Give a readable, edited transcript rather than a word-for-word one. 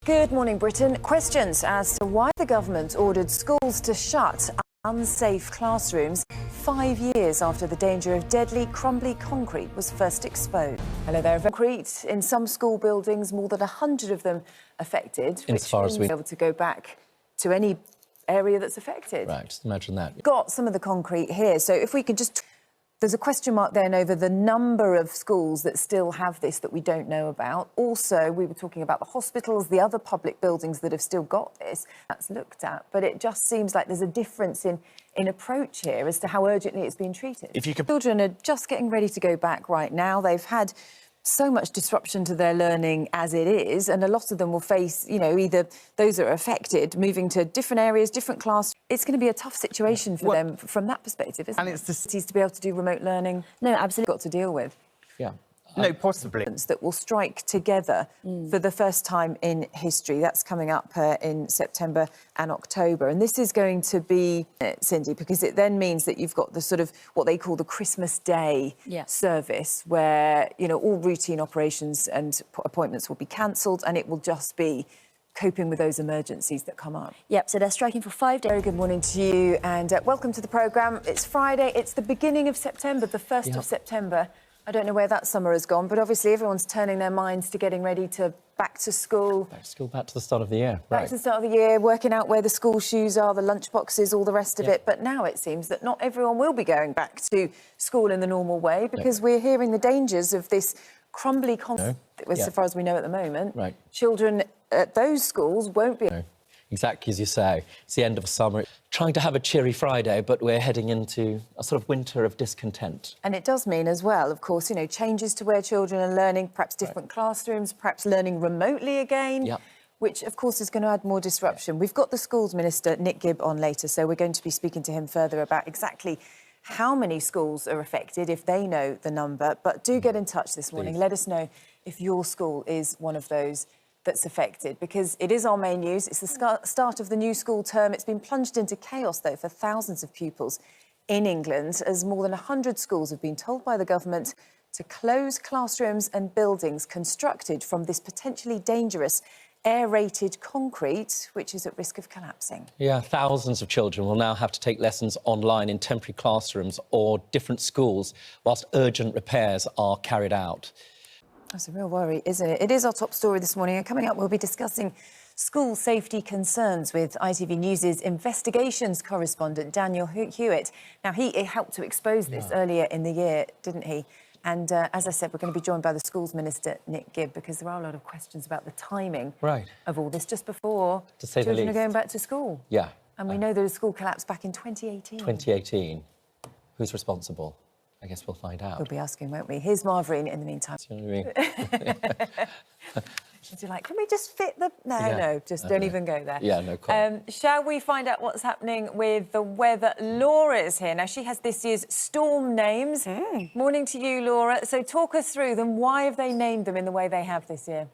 Good morning, Britain. Questions as to why the government ordered schools to shut unsafe classrooms 5 years after the danger of deadly, crumbly concrete was first exposed. Hello there. Concrete in some school buildings, more than 100 of them affected. As far as we be able to go back to any area that's affected. Right, just imagine that. Got some of the concrete here, so if we could just... There's a question mark then over the number of schools that still have this that we don't know about. Also, we were talking about the hospitals, the other public buildings that have still got this. That's looked at, but it just seems like there's a difference in approach here as to how urgently it's being treated. Children are just getting ready to go back right now. They've had so much disruption to their learning as it is, and a lot of them will face, either those that are affected, moving to different areas, different class. It's going to be a tough situation for them from that perspective, isn't it? And it's the cities to be able to do remote learning. No, absolutely got to deal with. Yeah. No, possibly. That will strike together for the first time in history. That's coming up in September and October. And this is going to be, Cindy, because it then means that you've got the sort of what they call the Christmas Day service, where, all routine operations and appointments will be cancelled, and it will just be coping with those emergencies that come up. Yep, so they're striking for 5 days. Very good morning to you, and welcome to the programme. It's Friday. It's the beginning of September, the 1st of September. I don't know where that summer has gone, but obviously everyone's turning their minds to getting ready to back to school. Back to the start of the year. Back to the start of the year, working out where the school shoes are, the lunch boxes, all the rest of it. But now it seems that not everyone will be going back to school in the normal way, because we're hearing the dangers of this crumbly as far as we know at the moment. Right. Children at those schools won't be... Exactly as you say. It's the end of summer. Trying to have a cheery Friday, but we're heading into a sort of winter of discontent. And it does mean as well, of course, changes to where children are learning, perhaps different classrooms, perhaps learning remotely again, which, of course, is going to add more disruption. We've got the Schools Minister, Nick Gibb, on later, so we're going to be speaking to him further about exactly how many schools are affected, if they know the number. But do get in touch this morning. Let us know if your school is one of those that's affected, because it is our main news. It's the start of the new school term. It's been plunged into chaos, though, for thousands of pupils in England, as more than 100 schools have been told by the government to close classrooms and buildings constructed from this potentially dangerous aerated concrete, which is at risk of collapsing. Yeah, thousands of children will now have to take lessons online in temporary classrooms or different schools whilst urgent repairs are carried out. That's a real worry, isn't it? It is our top story this morning, and coming up we'll be discussing school safety concerns with ITV News' investigations correspondent Daniel Hewitt. Now, he helped to expose this earlier in the year, didn't he? And as I said, we're going to be joined by the Schools Minister, Nick Gibb, because there are a lot of questions about the timing of all this, just before children are going back to school. Yeah. And we know that a school collapsed back in 2018. 2018. Who's responsible? I guess we'll find out. We'll be asking, won't we? Here's Marvin in the meantime. Do you know what I mean? You're like, can we just fit the... No, just don't even go there. Yeah, no comment. Shall we find out what's happening with the weather? Laura is here. Now, she has this year's storm names. Morning to you, Laura. So talk us through them. Why have they named them in the way they have this year?